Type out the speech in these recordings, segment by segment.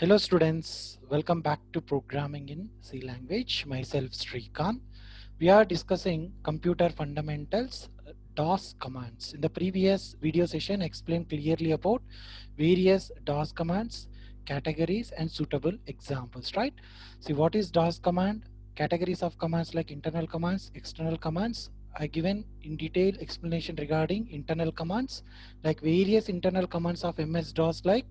Hello students, welcome back to Programming in C language. Myself Sreekanth. We are discussing computer fundamentals, DOS commands. In the previous video session, I explained clearly about various DOS commands, categories and suitable examples, right? See what is DOS command, categories of commands like internal commands, external commands. I given in detail explanation regarding internal commands like various internal commands of MS-DOS like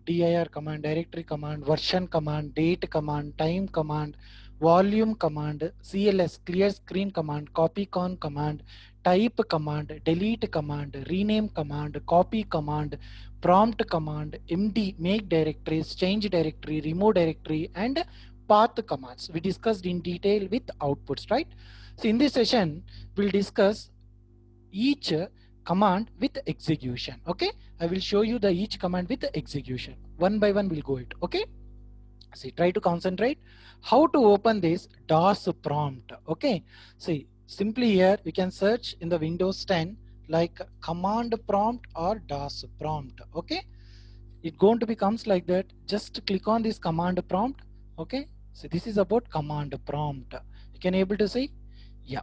DIR command, directory command, version command, date command, time command, volume command, CLS, clear screen command, copycon command, type command, delete command, rename command, copy command, prompt command, MD, make directories, change directory, remove directory, and path commands. We discussed in detail with outputs, right? So in this session, we'll discuss each command with execution. Okay, I will show you the each command with the execution. One by one we'll go it. Okay, see, try to concentrate how to open this DOS prompt. Okay, see, simply here we can search in the Windows 10 like command prompt or DOS prompt. Okay, it going to becomes like that. Just click on this command prompt. Okay, so this is about command prompt. You can able to see. Yeah,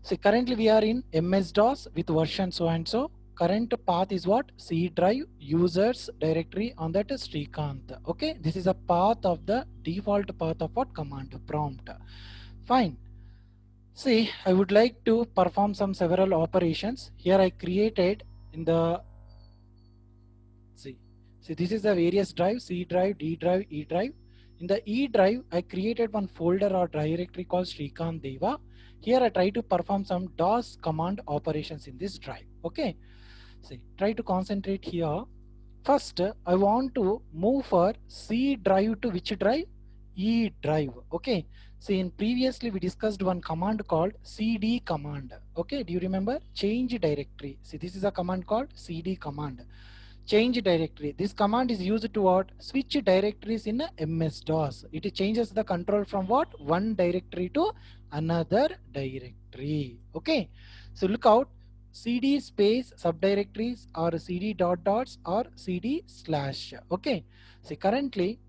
so currently we are in MS-DOS with version so and so. Current path is what? C drive users directory on that Sreekanth. Okay, this is a path of the default path of what? Command prompt. Fine. See, I would like to perform some several operations. Here I created in the see this is the various drive, C drive, D drive, E drive. In the E drive, I created one folder or directory called SreekanthDeva. Here I try to perform some DOS command operations in this drive. Okay, see, try to concentrate here. First, I want to move for C drive to which drive? E drive. Okay, see, in previously we discussed one command called CD command. Okay, do you remember? Change directory. See, this is a command called CD command. Change directory. This command is used to what? Switch directories in a MS-DOS. It changes the control from what? One directory to another directory. Okay. So look out. CD space subdirectories or CD dot dots or CD slash. Okay. So currently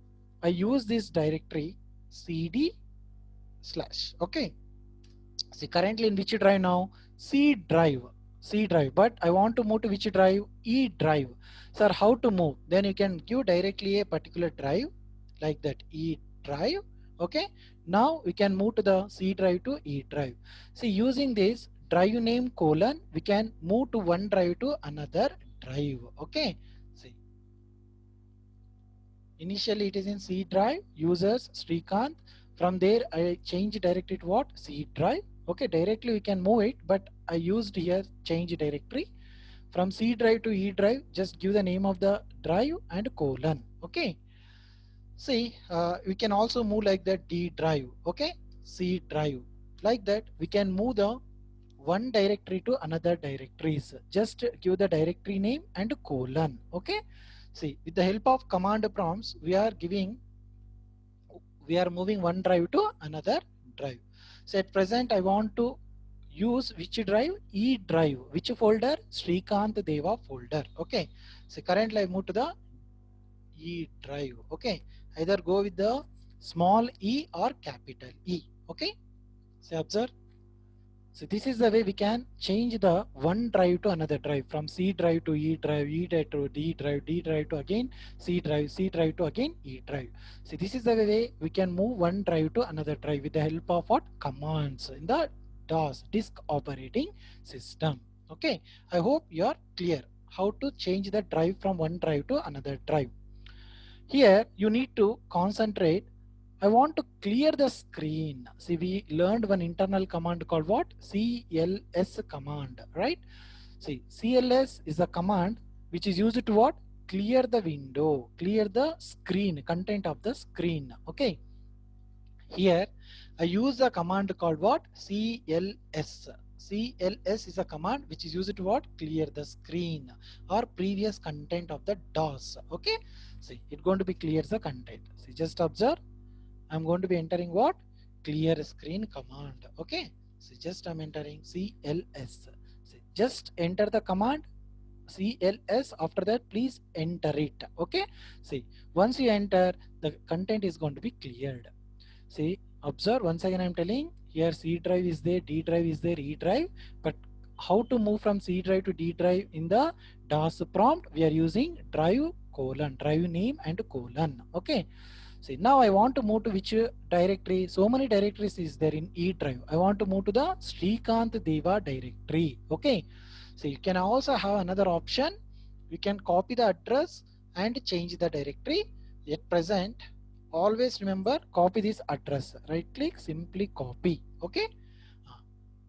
I use this directory CD slash. Okay. See, currently in which drive now? C drive. C drive. But I want to move to which drive? E drive. Sir, how to move? Then you can give directly a particular drive like that. E drive. Okay. Now we can move to the C drive to E drive. See, using this drive name colon, we can move to one drive to another drive. Okay. See, initially it is in C drive, users Sreekanth. From there I change directory to what? C drive. Okay, directly we can move it, but I used here change directory. From C drive to E drive, just give the name of the drive and colon. Okay. See, we can also move like that D drive. Okay, C drive. Like that, we can move the one directory to another directories. Just give the directory name and colon. Okay. See, with the help of command prompts, we are moving one drive to another drive. So at present, I want to use which drive? E drive. Which folder? SreekanthDeva folder. Okay. So currently I move to the E drive. Okay. Either go with the small e or capital E. Okay. So observe. So this is the way we can change the one drive to another drive, from C drive to E drive, E drive to D drive, D drive to again C drive to again E drive. So this is the way we can move one drive to another drive with the help of what? Commands in the DOS, disk operating system. Okay, I hope you are clear how to change the drive from one drive to another drive. Here you need to concentrate. I want to clear the screen. See, we learned one internal command called what? CLS command, right? See, CLS is a command which is used to what? Clear the window, clear the screen, content of the screen. Okay. Here I use a command called what? CLS. CLS is a command which is used to what? Clear the screen or previous content of the DOS. Okay. See, it's going to be clears the content. See, just observe. I'm going to be entering what? Clear screen command. Okay. So just I'm entering CLS. So just enter the command. CLS. After that, please enter it. Okay. See, once you enter, the content is going to be cleared. See, observe once again. I'm telling here C drive is there, D drive is there, E drive. But how to move from C drive to D drive in the DOS prompt? We are using drive colon, drive name and colon. Okay. See, now I want to move to which directory? So many directories is there in E drive. I want to move to the SreekanthDeva directory. Okay. So you can also have another option. You can copy the address and change the directory. At present, always remember copy this address. Right click, simply copy. Okay.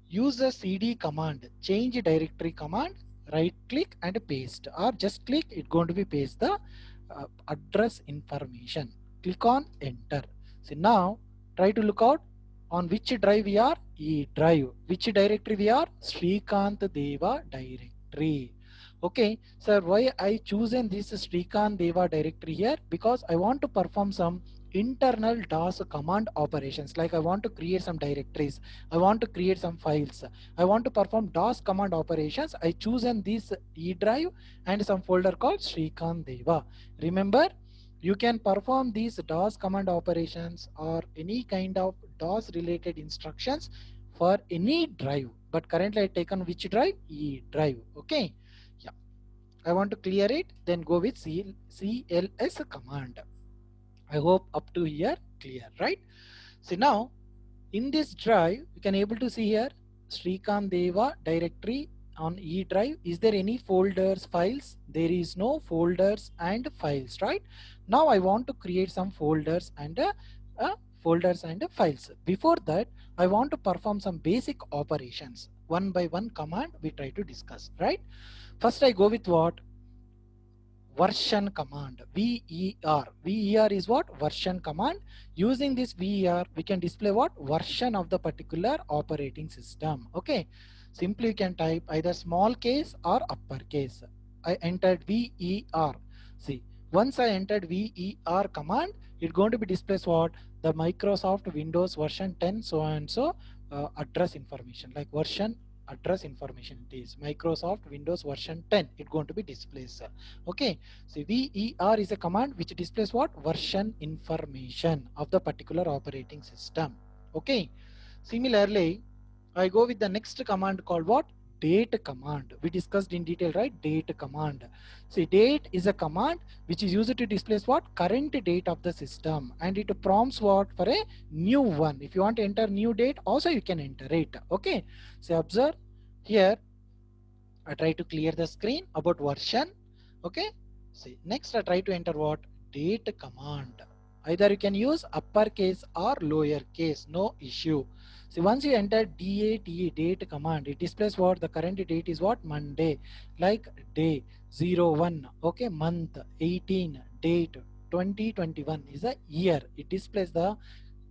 Use the cd command, change directory command, right click and paste, or just click, it's going to be paste the address information. Click on enter. So now try to look out on which drive we are. E drive. Which directory we are? SreekanthDeva directory. Okay, sir, why I chosen this SreekanthDeva directory here? Because I want to perform some internal DOS command operations. Like I want to create some directories, I want to create some files, I want to perform DOS command operations. I chosen this E drive and some folder called SreekanthDeva. Remember, you can perform these DOS command operations or any kind of DOS related instructions for any drive. But currently I taken which drive? E drive. Okay. Yeah. I want to clear it. Then go with CLS command. I hope up to here clear, right? So now in this drive, you can able to see here SreekanthDeva directory on E drive. Is there any folders, files? There is no folders and files, right? Now I want to create some folders and files. Before that, I want to perform some basic operations. One by one command we try to discuss, right? First I go with what? Version command. VER is what? Version command. Using this VER we can display what? Version of the particular operating system. Okay, simply you can type either small case or uppercase. I entered VER. See, once I entered VER command, it's going to be displays what? The Microsoft Windows version 10 so and so address information, like version address information. It is Microsoft Windows version 10. It's going to be displays. Okay, so VER is a command which displays what? Version information of the particular operating system. Okay, similarly I go with the next command called what? Date command. We discussed in detail, right? Date command. See, date is a command which is used to display what? Current date of the system, and it prompts what? For a new one. If you want to enter new date, also you can enter it. Okay, so observe here. I try to clear the screen about version. Okay, see, next I try to enter what? Date command. Either you can use uppercase or lowercase, no issue. See, once you enter DATE, date command, it displays what? The current date is what? Monday, like day 01. Okay, month 18, date 2021 is a year. It displays the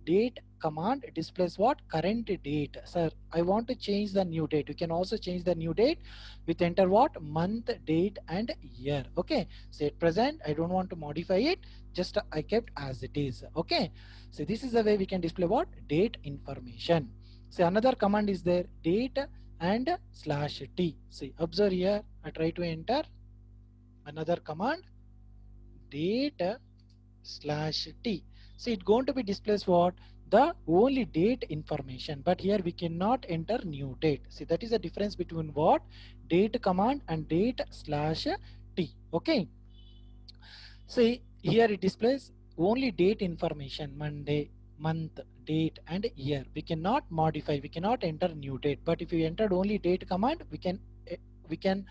date command. It displays what? Current date. Sir, I want to change the new date. You can also change the new date with enter what? Month, date and year. Okay, so at present I don't want to modify it, just I kept as it is. Okay, so this is the way we can display what? Date information. So another command is there, date and /t. See, observe here, I try to enter another command, date /t. See, it's going to be displays what? The only date information, but here we cannot enter new date. See, that is the difference between what? Date command and date /t. Okay, see here it displays only date information, Monday, month, date and year. We cannot modify, we cannot enter new date. But if you entered only date command, we can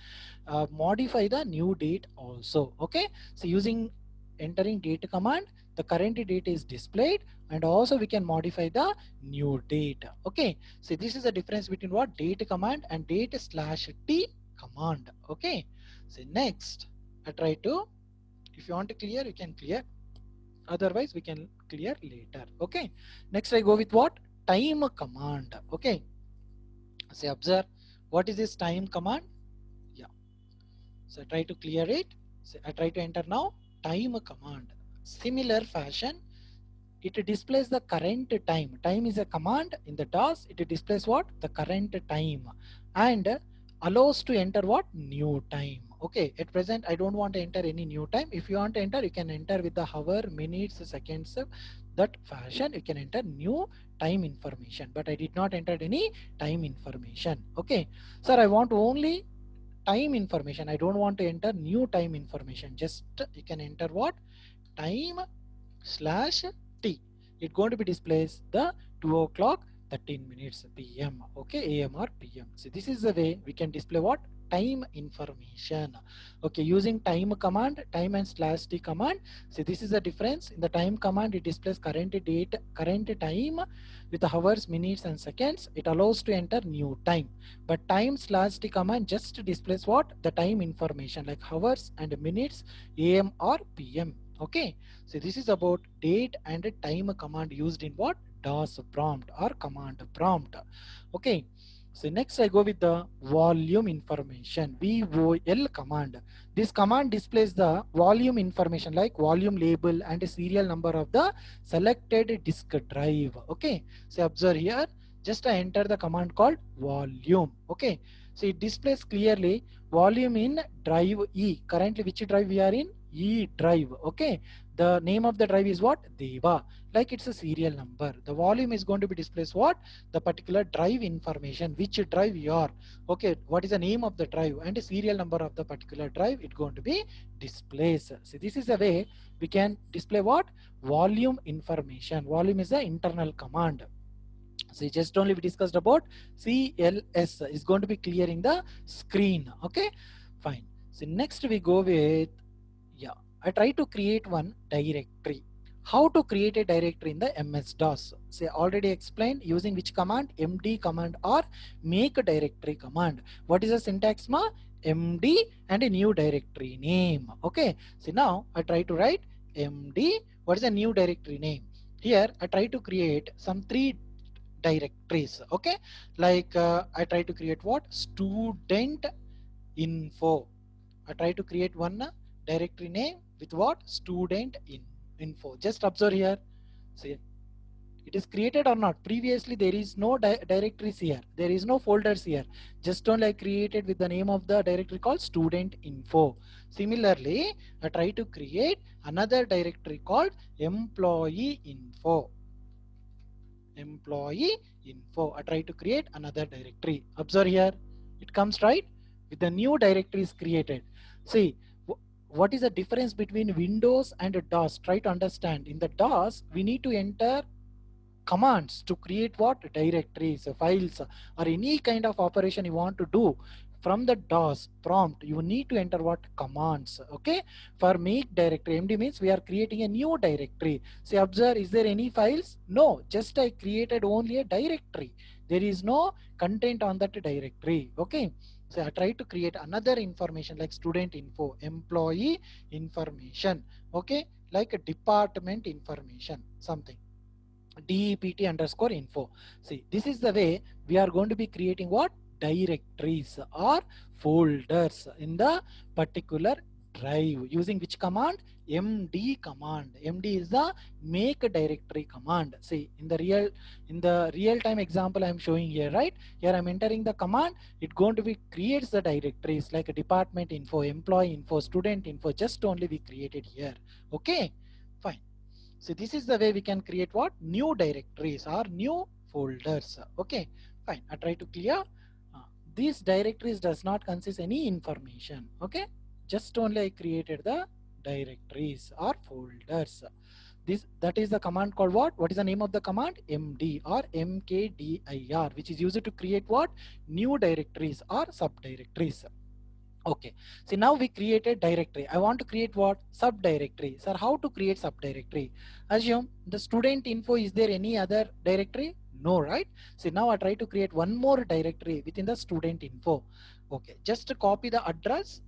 modify the new date also. Okay, so using entering date command, the current date is displayed, and also we can modify the new date. Okay, so this is the difference between what? Date command and date /t command. Okay, so next I try to, if you want to clear, you can clear, otherwise we can clear later. Okay, next I go with what? Time command. Okay, say observe what is this time command. Yeah, so I try to clear it. So I try to enter now time command. Similar fashion, it displays the current time. Time is a command in the DOS. It displays what? The current time, and allows to enter what? New time. Okay, at present I don't want to enter any new time. If you want to enter, you can enter with the hour, minutes, seconds, that fashion you can enter new time information, but I did not enter any time information. Okay, sir, I want only time information. I don't want to enter new time information. Just you can enter what? Time slash t. It's going to be displays the 2 o'clock 13 minutes PM. Okay, AM or PM. So this is the way we can display what? Time information. Okay, using time command, time and slash t command. So this is the difference. In the time command, it displays current date, current time with hours, minutes and seconds. It allows to enter new time. But time slash t command just displays what? The time information like hours and minutes, AM or PM. Okay, so this is about date and time command used in what? DOS prompt or command prompt. Okay, so next I go with the volume information, VOL command. This command displays the volume information like volume label and serial number of the selected disk drive. Okay, so observe here, just I enter the command called volume. Okay, so it displays clearly volume in drive E. Currently which drive we are in? E drive. Okay, the name of the drive is what? Deva, like it's a serial number. The volume is going to be displays what? The particular drive information, which drive you are. Okay, what is the name of the drive and the serial number of the particular drive, it's going to be displays. So this is the way we can display what? Volume information. Volume is the internal command. So just only we discussed about CLS is going to be clearing the screen. Okay, fine. So next we go with, yeah, I try to create one directory. How to create a directory in the MS-DOS? Say already explained using which command? MD command or make a directory command. What is the syntax ma? MD and a new directory name. Okay, so now I try to write MD. What is a new directory name? Here I try to create some three directories. Okay, like I try to create what? Student info. I try to create one directory name with what? Student info. Just observe here. See, it is created or not. Previously there is no directories here. There is no folders here. Just only I created with the name of the directory called student info. Similarly, I try to create another directory called employee info. Employee info. I try to create another directory. Observe here. It comes right with the new directory is created. See, what is the difference between Windows and DOS? Try to understand. In the DOS, we need to enter commands to create what? Directories, files, or any kind of operation you want to do. From the DOS prompt, you need to enter what? Commands. Okay, for make directory, MD means we are creating a new directory. Say, observe, is there any files? No, just I created only a directory. There is no content on that directory. Okay, so I try to create another information like student info, employee information. Okay, like a department information, something. DEPT underscore info. See, this is the way we are going to be creating what? Directories or folders in the particular drive using which command? MD command. MD is the make directory command. See, in the real time example I am showing here, right? Here I am entering the command. It going to be creates the directories like a department info, employee info, student info. Just only we created here. Okay, fine. So this is the way we can create what? New directories or new folders. Okay, fine. I try to clear. These directories does not consist any information. Okay, just only I created the directories or folders. That is the command called what? What is the name of the command? MD or MKDIR, which is used to create what? New directories or subdirectories. Okay, so now we created directory. I want to create what? Subdirectory. Sir, how to create subdirectory? Assume the student info, is there any other directory? No, right? So now I try to create one more directory within the student info. Okay, just copy the address,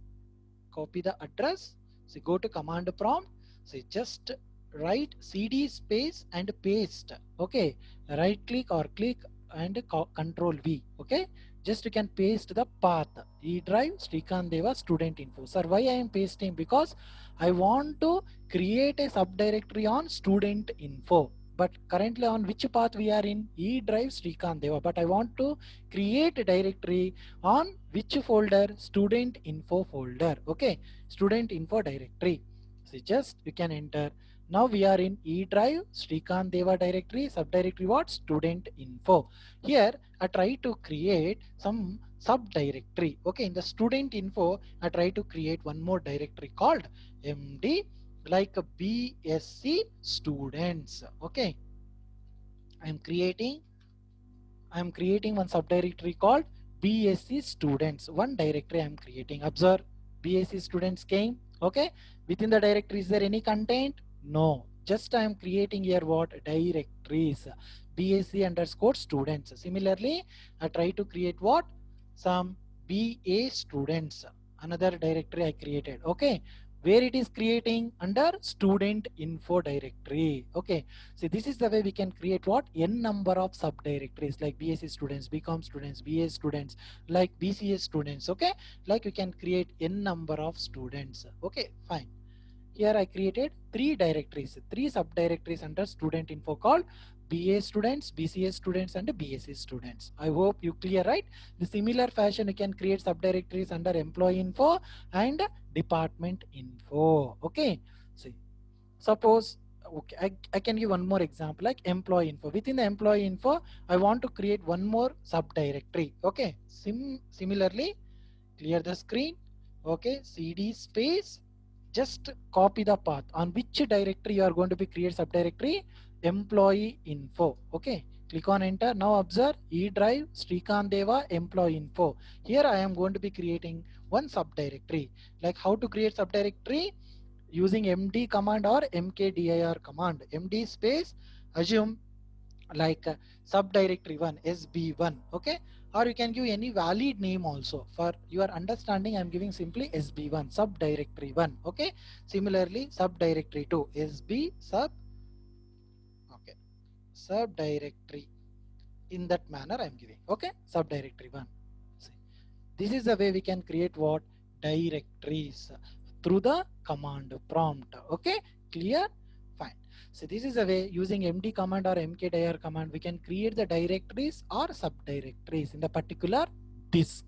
so go to command prompt, so just write cd space and paste. Okay, right click or click and control V. Okay, just you can paste the path, E drive SreekanthDeva student info. Sir, why I am pasting? Because I want to create a subdirectory on student info, but currently on which path we are in? E drive SreekanthDeva, but I want to create a directory on which folder? Student info folder. Okay, student info directory. So just you can enter. Now we are in E drive SreekanthDeva directory, subdirectory what? Student info. Here I try to create some subdirectory. Okay, in the student info I try to create one more directory called MD, like a BSc students. Okay, I'm creating one subdirectory called BSc students. One directory I'm creating. Observe, BSc students came. Okay, within the directory is there any content? No, just I'm creating here what? Directories. BSc underscore students. Similarly, I try to create what? Some BA students. Another directory I created. Okay, where it is creating? Under student info directory. Okay, so this is the way we can create what? N number of subdirectories, like BSc students, BCom students, BA students, like BCA students. Okay, like we can create N number of students. Okay, fine. Here I created three directories, three subdirectories under student info called BA students, BCA students, and BSc students. I hope you clear, right? The similar fashion you can create subdirectories under employee info and department info. Okay, see, suppose, okay, I can give one more example, like employee info. Within the employee info I want to create one more subdirectory. Okay, similarly, clear the screen. Okay, cd space, just copy the path on which directory you are going to be create subdirectory. Employee info. Okay, click on enter. Now observe, E drive SreekanthDeva employee info. Here I am going to be creating one subdirectory. Like how to create subdirectory? Using md command or mkdir command. Md space, assume like subdirectory 1, sb1. Okay, or you can give any valid name also. For your understanding, I'm giving simply sb1, subdirectory 1. Okay, similarly subdirectory 2, sb sub. Okay, subdirectory, in that manner I'm giving. Okay, subdirectory 1. See, this is the way we can create what? Directories through the command prompt. Okay, clear? Fine. So this is the way, using md command or mkdir command, we can create the directories or subdirectories in the particular disk.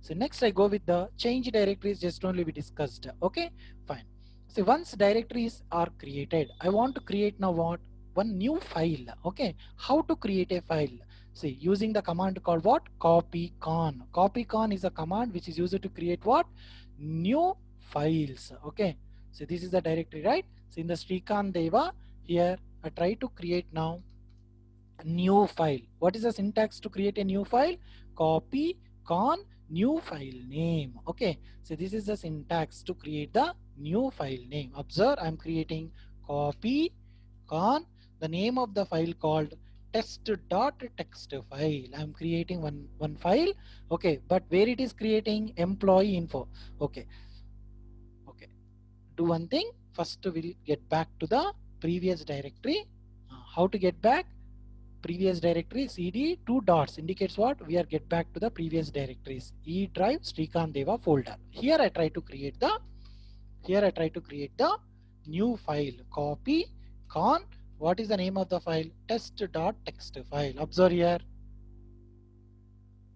So next I go with the change directories, just only we discussed. Okay, fine. So once directories are created, I want to create now what? One new file. Okay, how to create a file? See, using the command called what? Copycon. Copycon is a command which is used to create what? New files. Okay, so this is the directory, right? So in the SreekanthDeva, here I try to create now a new file. What is the syntax to create a new file? Copy con new file name. Okay, so this is the syntax to create the new file name. Observe, I'm creating copy con the name of the file called test.txt file. I'm creating one file. Okay, but where it is creating? Employee info. Okay, okay, do one thing. First we'll get back to the previous directory. How to get back? Previous directory, cd two dots indicates what? We are get back to the previous directories. E drive SreekanthDeva folder. Here I try to create the new file. Copy con, what is the name of the file? Test.txt file. Observe here,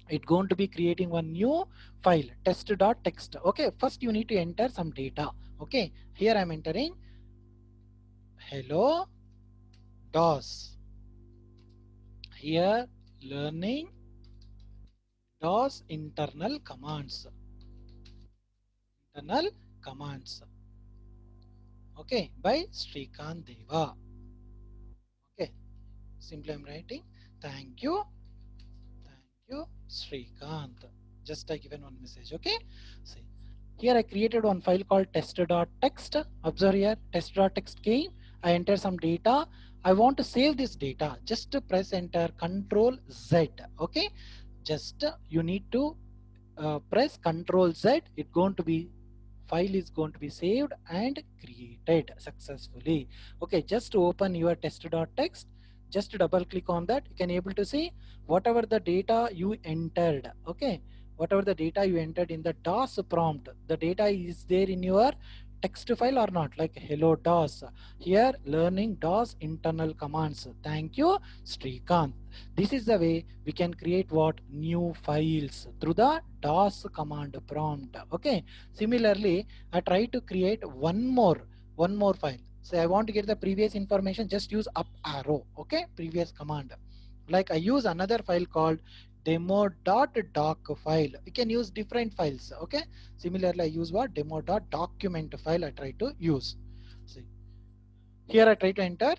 it's going to be creating one new file, test.txt. Okay, first you need to enter some data. Okay, here I'm entering hello DOS. Here learning DOS internal commands. Okay, by SreekanthDeva. Okay, simply I'm writing thank you Sreekanth. Just I given one message. Okay, see, here I created one file called test.txt. Observe here, test.txt came. I enter some data. I want to save this data. Just press enter, Control Z. Okay, just you need to press Control Z. It's going to be, file is going to be saved and created successfully. Okay, just open your test.txt. Just double click on that. You can able to see whatever the data you entered. Okay, whatever the data you entered in the DOS prompt, the data is there in your text file or not, like hello DOS. Here learning DOS internal commands. Thank you, Sreekanth. This is the way we can create what? New files through the DOS command prompt. Okay. Similarly, I try to create one more file. So I want to get the previous information, just use up arrow. Okay, previous command. Like I use another file called demo.doc file. You can use different files. Okay. Similarly, I use what? Demo.document file I try to use. See, here I try to enter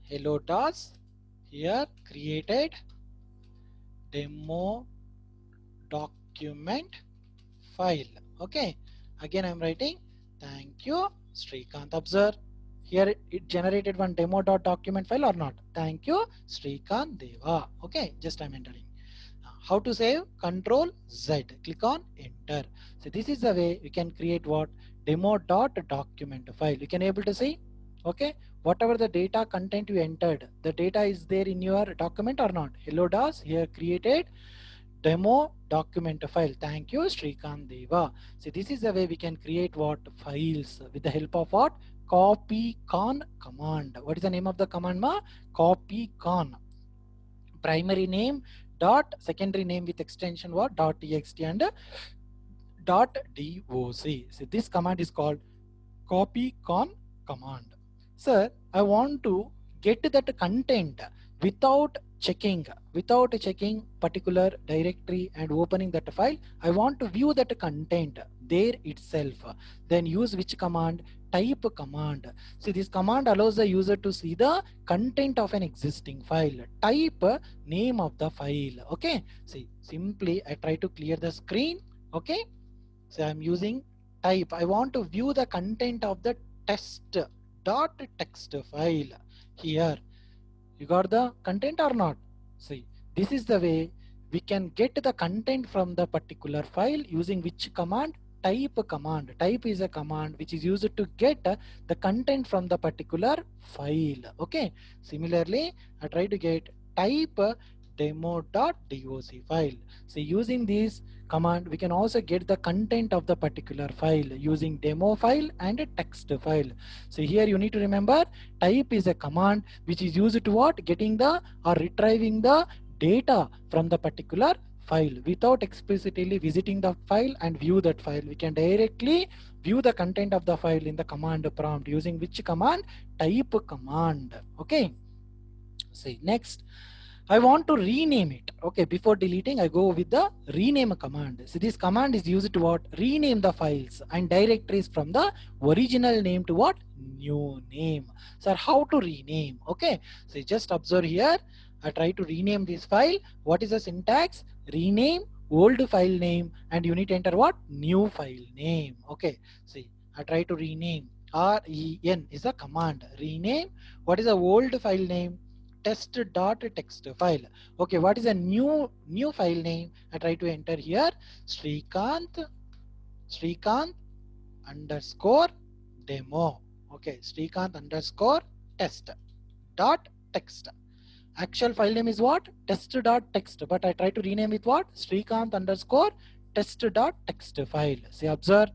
hello DOS. Here created demo document file. Okay. Again I'm writing thank you, Sreekanth. Observe here it generated one demo.document file or not. Thank you, SreekanthDeva. Okay. Just I'm entering. How to save? Control Z. Click on enter. So this is the way you can create what? Demo.document file. You can able to see. Okay. Whatever the data content you entered, the data is there in your document or not. Hello DOS here created demo document file. Thank you, SreekanthDeva. See, this is the way we can create what? Files with the help of what? Copycon command. What is the name of the command, ma? Copycon. Primary name dot secondary name with extension what? Dot txt and dot doc. So this command is called copycon command. Sir, I want to get that content without checking particular directory and opening that file. I want to view that content there itself. Then use which command? Type command. See, this command allows the user to see the content of an existing file. Type name of the file. Okay. See, simply I try to clear the screen. Okay. So I'm using type. I want to view the content of the test.txt file. Here you got the content or not? See, this is the way we can get the content from the particular file using which command? Type command. Type is a command which is used to get the content from the particular file. Okay. Similarly, I try to get type demo.doc file. So using this command we can also get the content of the particular file using demo file and a text file. So here you need to remember type is a command which is used to what? Getting the or retrieving the data from the particular file without explicitly visiting the file and view that file. We can directly view the content of the file in the command prompt using which command? Type command. Okay. See, next I want to rename it. Okay, before deleting, I go with the rename command. So this command is used to what? Rename the files and directories from the original name to what? New name. So how to rename? Okay, so just observe here. I try to rename this file. What is the syntax? Rename old file name and you need to enter what? New file name. Okay, see, I try to rename. REN is a command. Rename. What is the old file name? Test.txt file. Okay, what is a new file name? I try to enter here Sreekanth underscore demo. Okay, Sreekanth underscore test.txt. Actual file name is what? Test.txt, but I try to rename it what? Sreekanth underscore test.txt file. See, observe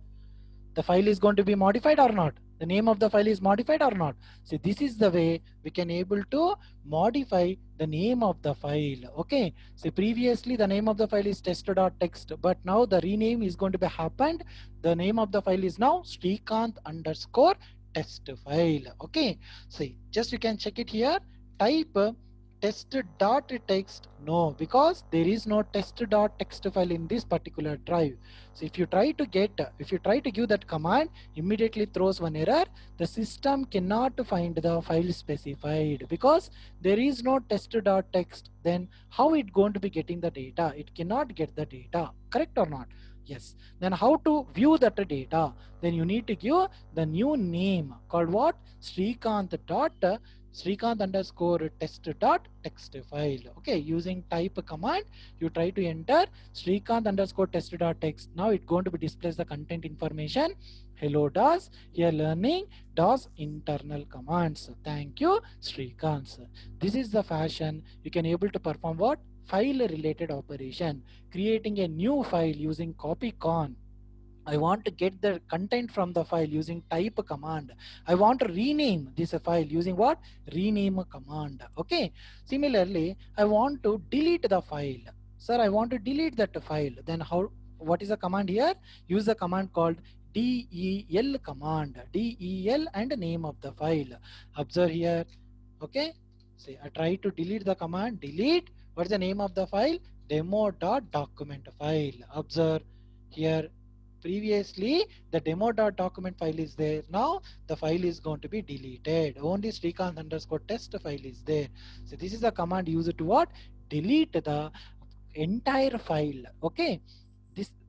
the file is going to be modified or not? The name of the file is modified or not? So this is the way we can able to modify the name of the file. Okay. So previously the name of the file is test.txt, but now the rename is going to be happened. The name of the file is now Sreekanth underscore test file. Okay. See, just you can check it here. Type test.txt. No, because there is no test.txt file in this particular drive. So if you try to give that command, immediately throws one error. The system cannot find the file specified because there is no test.txt. Then how it going to be getting the data? It cannot get the data. Correct or not? Yes. Then how to view that data? Then you need to give the new name called what? Sreekanth underscore test.txt file. Okay, using type command, you try to enter Sreekanth underscore test.txt. Now it's going to be displays the content information. Hello DOS. Here learning DOS internal commands. Thank you, Sreekanth. This is the fashion you can able to perform what? File related operation. Creating a new file using copycon I want to get the content from the file using type command. I want to rename this file using what? Rename command. Okay. Similarly, I want to delete the file. Sir, I want to delete that file. Then how? What is the command here? Use the command called del command. Del and name of the file. Observe here. Okay. See, I try to delete the command. Delete. What is the name of the file? Demo.document file. Observe here. Previously the demo.document file is there. Now the file is going to be deleted. Only Sreekanth underscore test file is there. So this is the command used to what? Delete the entire file. Okay.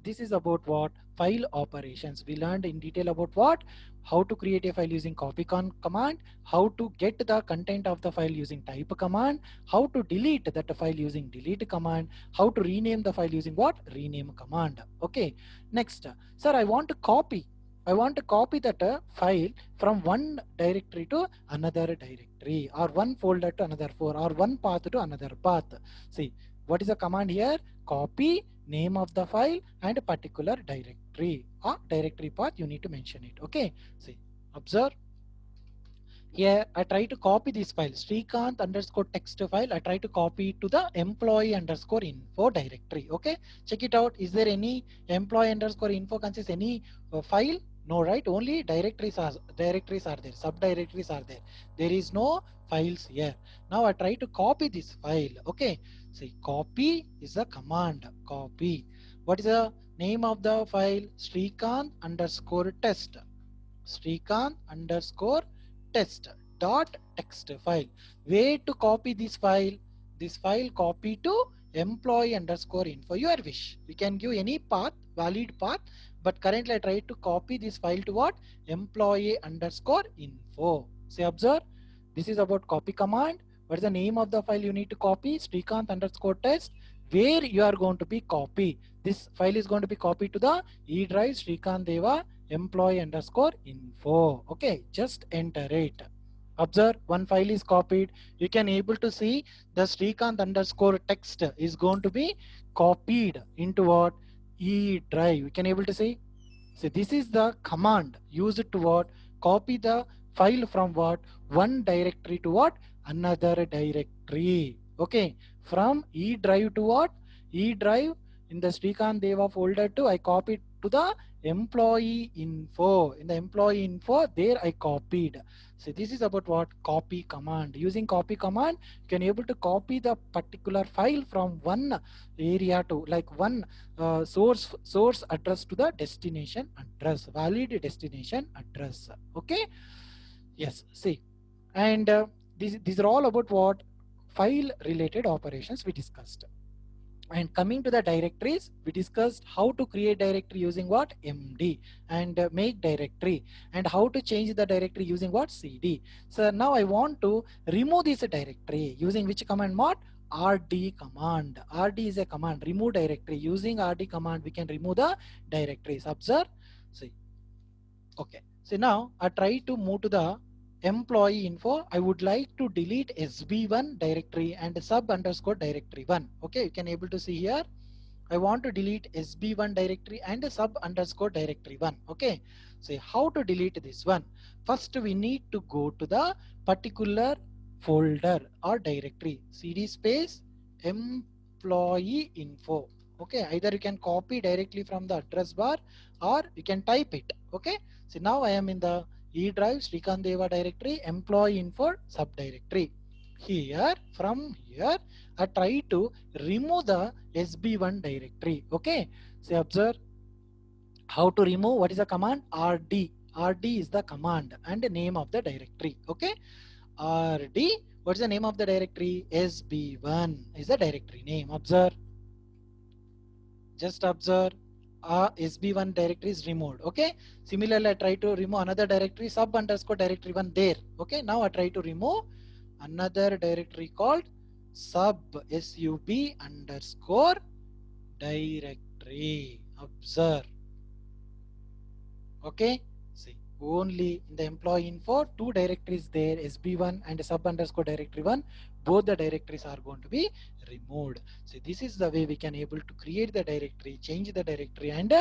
This is about what? File operations. We learned in detail about what? How to create a file using command, how to get the content of the file using type command, how to delete that file using delete command, how to rename the file using what? Rename command. Okay. Next, sir, I want to copy. I want to copy that file from one directory to another directory, or one folder to another folder, or one path to another path. See, what is the command here? Copy name of the file and a particular directory or directory path, you need to mention it. Okay. See, observe here. I try to copy this file Sreekanth underscore text file. I try to copy it to the employee underscore info directory. Okay, check it out. Is there any employee underscore info consists any file? No, right? Only directories are there, subdirectories are there. There is no files here. Now I try to copy this file. Okay, see, copy is a command. Copy. What is the name of the file? Sreekanth underscore test. Sreekanth underscore test dot text file. Where to copy this file? This file copy to employee underscore info. Your wish. We can give any path, valid path, but currently I try to copy this file to what? Employee underscore info. Say, observe. This is about copy command. What is the name of the file you need to copy? Sreekanth underscore test. Where you are going to be copy. This file is going to be copied to the E drive SreekanthDeva employee underscore info. Okay, just enter it. Observe, one file is copied. You can able to see the Sreekanth underscore text is going to be copied into what? E drive. You can able to see. So this is the command used to what? Copy the file from what? One directory to what? Another directory. Okay, from E drive to what? E drive in the SreekanthDeva folder to I copied to the employee info. In the employee info, there I copied. So this is about what? Copy command. Using copy command, you can able to copy the particular file from one area to like one source address to the destination address, valid destination address. Okay. Yes. See, and these are all about what? File related operations we discussed. And coming to the directories, we discussed how to create directory using what? MD, and make directory, and how to change the directory using what? CD. So now I want to remove this directory using which command? What? RD command. RD is a command. Remove directory. Using RD command, we can remove the directories. Observe. See. Okay. So now I try to move to the employee info. I would like to delete SB1 directory and sub underscore directory 1. Okay, you can able to see here. I want to delete SB1 directory and sub underscore directory 1. Okay, so how to delete this one? First, we need to go to the particular folder or directory. CD space employee info. Okay, either you can copy directly from the address bar or you can type it. Okay, so now I am in the E drive SreekanthDeva directory employee info subdirectory. Here, from here, I try to remove the SB1 directory. Okay, so observe how to remove. What is the command? RD. RD is the command and the name of the directory. Okay, RD. What is the name of the directory? SB1 is the directory name. Observe. Just observe. SB1 directory is removed. Okay, similarly I try to remove another directory, sub underscore directory 1 there. Okay, now I try to remove another directory called sub underscore directory. Observe. Okay, see, only in the employee info two directories there, SB1 and sub underscore directory 1. Both the directories are going to be removed. So this is the way we can able to create the directory, change the directory, and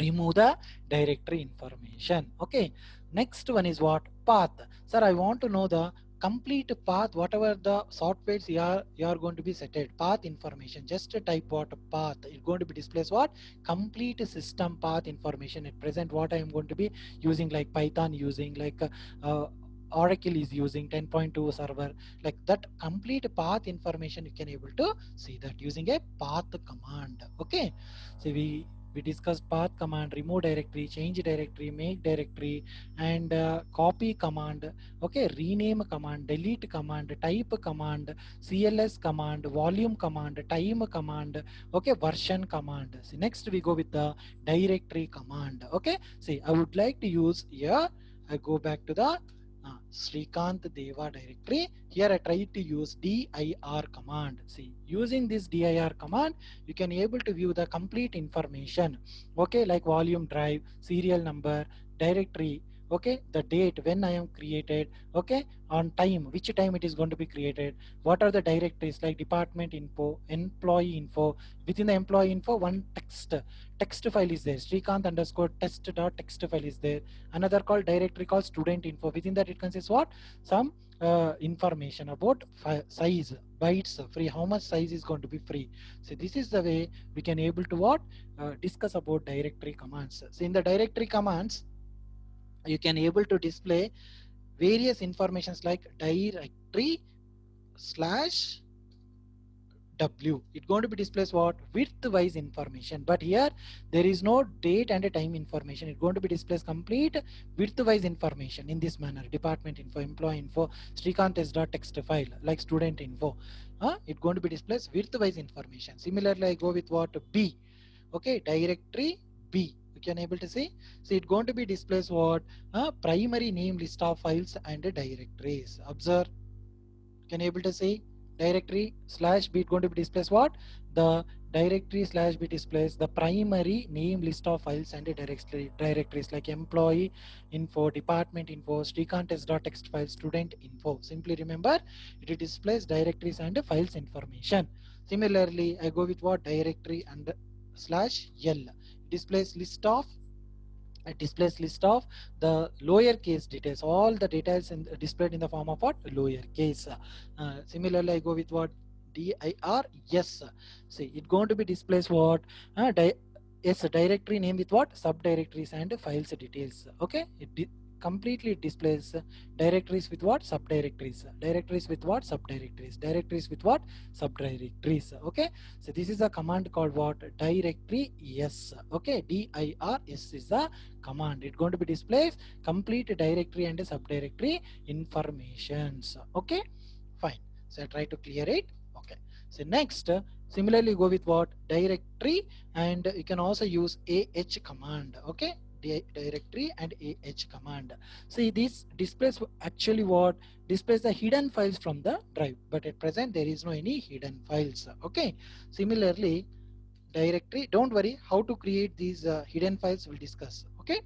remove the directory information. Okay, next one is what? Path. Sir, I want to know the complete path, whatever the softwares you are going to be set it path information. Just type what? Path. It's going to be displays what? Complete system path information. At present, what I am going to be using, like Python, using like Oracle is using 10.2 server, like that complete path information you can able to see that using a path command. Okay, so we discussed path command, remove directory, change directory, make directory, and copy command. Okay, rename command, delete command, type command, CLS command, volume command, time command. Okay, version command. See, next we go with the directory command. Okay, see, I would like to use here. I go back to the SreekanthDeva directory. Here I try to use DIR command. See, using this DIR command, you can able to view the complete information. Okay, like volume drive, serial number, directory. Okay, the date when I am created. Okay, on time, which time it is going to be created. What are the directories, like department info, employee info. Within the employee info, one text file is there. Sreekanth underscore test dot text file is there. Another called directory called student info. Within that it consists what? Some information about size, bytes free, how much size is going to be free. So this is the way we can able to what? Discuss about directory commands. So in the directory commands, you can able to display various informations like directory slash W. It's going to be displays what? Width wise information. But here there is no date and a time information. It's going to be displays complete width wise information in this manner. Department info, employee info, Sreekanth.txt file, like student info. It's going to be displays width wise information. Similarly, I go with what? B. Okay, directory B. You can able to see. So it's going to be displays what? Primary name list of files and directories. Observe. Can you able to see directory slash b going to be displays what? The directory slash b displays the primary name list of files and directories like employee info, department info, Sreekanth.txt file, student info. Simply remember, it displays directories and files information. Similarly, I go with what? Directory and slash l displays list of the lowercase details, all the details displayed in the form of what? Lowercase. Similarly, I go with what? DIR. Yes. See, it going to be displays what? Yes, directory name with what? Subdirectories and files details. Okay, it completely displays directories with what? Subdirectories. Directories with what? Subdirectories. Directories with what? Subdirectories. Okay, so this is a command called what? Directory yes. Okay, DIR yes is the command. It's going to be displays complete directory and subdirectory informations. Okay, fine. So I try to clear it. Okay, so next similarly go with what? Directory, and you can also use AH command. Okay, directory and AH command. See, this displays actually what? Displays the hidden files from the drive, but at present there is no any hidden files. Okay, similarly directory, don't worry, how to create these hidden files we'll discuss. Okay,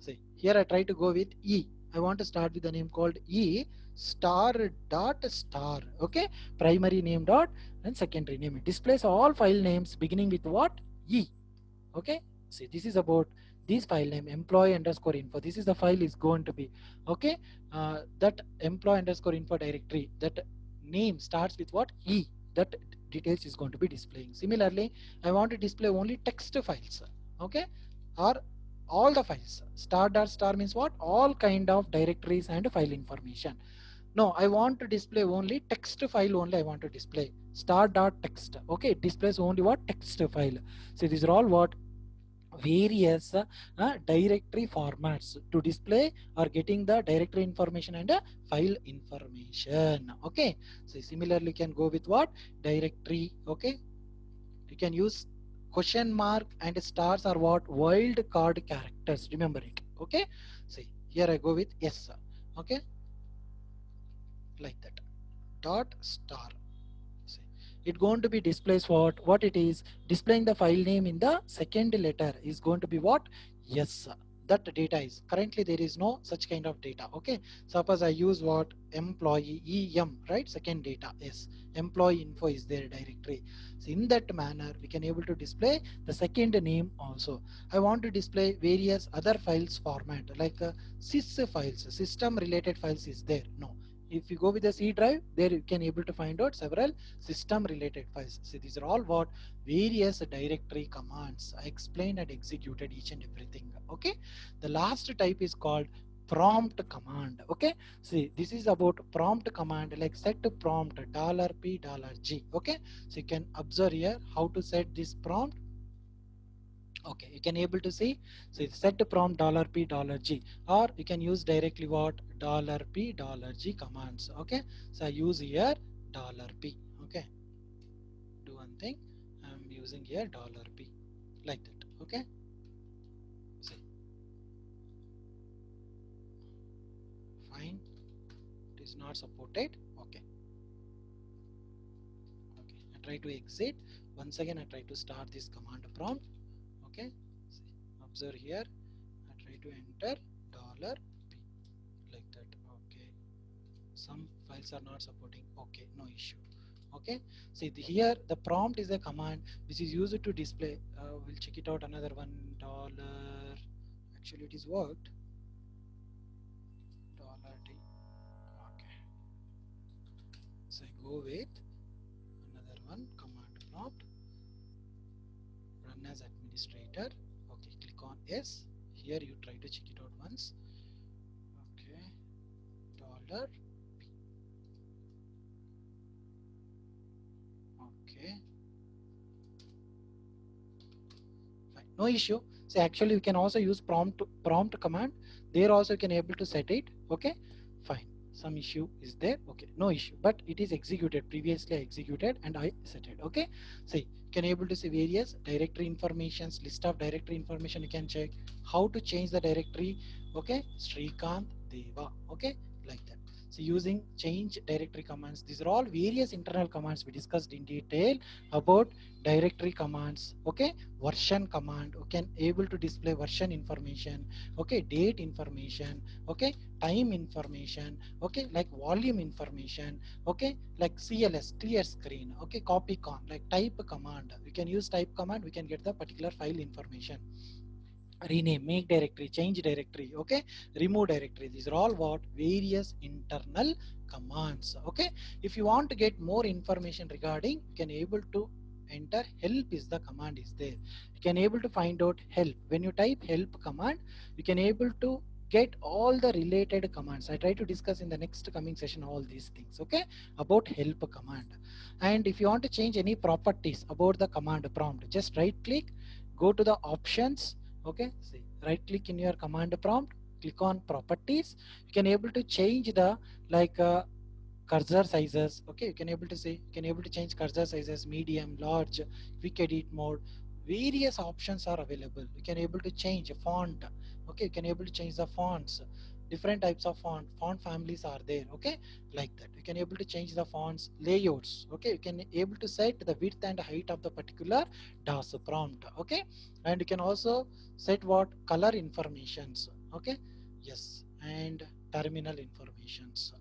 see, here I try to go with E. I want to start with the name called E star dot star. Okay, primary name dot and secondary name. It displays all file names beginning with what? E. Okay, see, this is about this file name employee underscore info. This is the file is going to be. Okay, that employee underscore info directory, that name starts with what? E. That details is going to be displaying. Similarly, I want to display only text files. Okay, or all the files. Star dot star means what? All kind of directories and file information. No, I want to display only text file only. I want to display star dot text. Okay, it displays only what? Text file. So these are all what? Various directory formats to display or getting the directory information and file information. Okay, so similarly you can go with what? Directory. Okay, you can use question mark and stars are what? Wild card characters, remember it. Okay, see, here I go with yes. Okay, like that, dot star. See, it going to be displays what it is displaying the file name in the second letter is going to be what? Yes. that data is. Currently there is no such kind of data. Okay, suppose I use what employee em, right? Second data is employee info is their directory. So in that manner we can able to display the second name also. I want to display various other files format like sys files, system related files is there. No, if you go with the C drive, there you can able to find out several system related files. So these are all what various directory commands. I explained and executed each and everything. Okay, the last type is called prompt command. Okay, see, this is about prompt command, like set to prompt $p$g. Okay, so you can observe here how to set this prompt. Okay, you can able to see, so set to prompt $p$g, or you can use directly what $p$g commands. Okay, so I use here $p. Okay, do one thing, I'm using here $p like that. Okay, see, fine, it is not supported. Okay, okay, I try to exit. Once again I try to start this command prompt. Okay, see, observe here, I try to enter $p like that. Okay, some files are not supporting. Okay, no issue. Okay, see here the prompt is a command which is used to display. We'll check it out, another one dollar. Actually it is worked, $t. Okay, so I go with another one command prompt, run as administrator. Okay, click on S. Here you try to check it out once. Okay, $p. Okay, fine, no issue. So actually we can also use prompt command. There also you can able to set it. Okay, fine, some issue is there. Okay, no issue, but it is executed, previously executed and I set it. Okay, see, you can able to see various directory informations, list of directory information. You can check how to change the directory. Okay, SreekanthDeva. Okay, like that. So using change directory commands, these are all various internal commands we discussed in detail about directory commands. Okay, version command, you can able to display version information. Okay, date information. Okay, time information. Okay, like volume information. Okay, like CLS, clear screen. Okay, copy con, like type command, we can use type command, we can get the particular file information. Rename, make directory, change directory. Okay, remove directory. These are all what various internal commands. Okay, if you want to get more information regarding, you can able to enter help is the command is there. You can able to find out help. When you type help command, you can able to get all the related commands. I try to discuss in the next coming session all these things. Okay, about help command. And if you want to change any properties about the command prompt, just right click, go to the options. Okay, see, right click in your command prompt, click on properties. You can able to change the like cursor sizes. Okay, you can able to say, you can able to change cursor sizes, medium, large, quick edit mode. Various options are available. You can able to change a font. Okay, you can able to change the fonts. Different types of font families are there. Okay, like that. You can able to change the fonts layouts. Okay, you can able to set the width and height of the particular DOS prompt. Okay, and you can also set what color informations. Okay, yes, and terminal informations.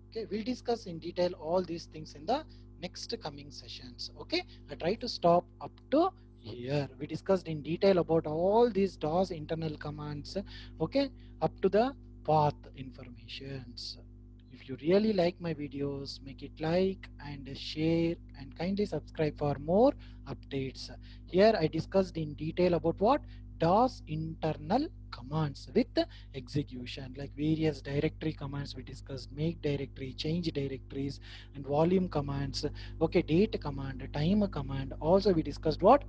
Okay, we'll discuss in detail all these things in the next coming sessions. Okay, I try to stop up to here. We discussed in detail about all these DOS internal commands. Okay, up to the path informations. If you really like my videos, make it like and share and kindly subscribe for more updates. Here I discussed in detail about what DOS internal commands with execution, like various directory commands we discussed, make directory, change directories, and volume commands. Okay, date command, time command. Also we discussed what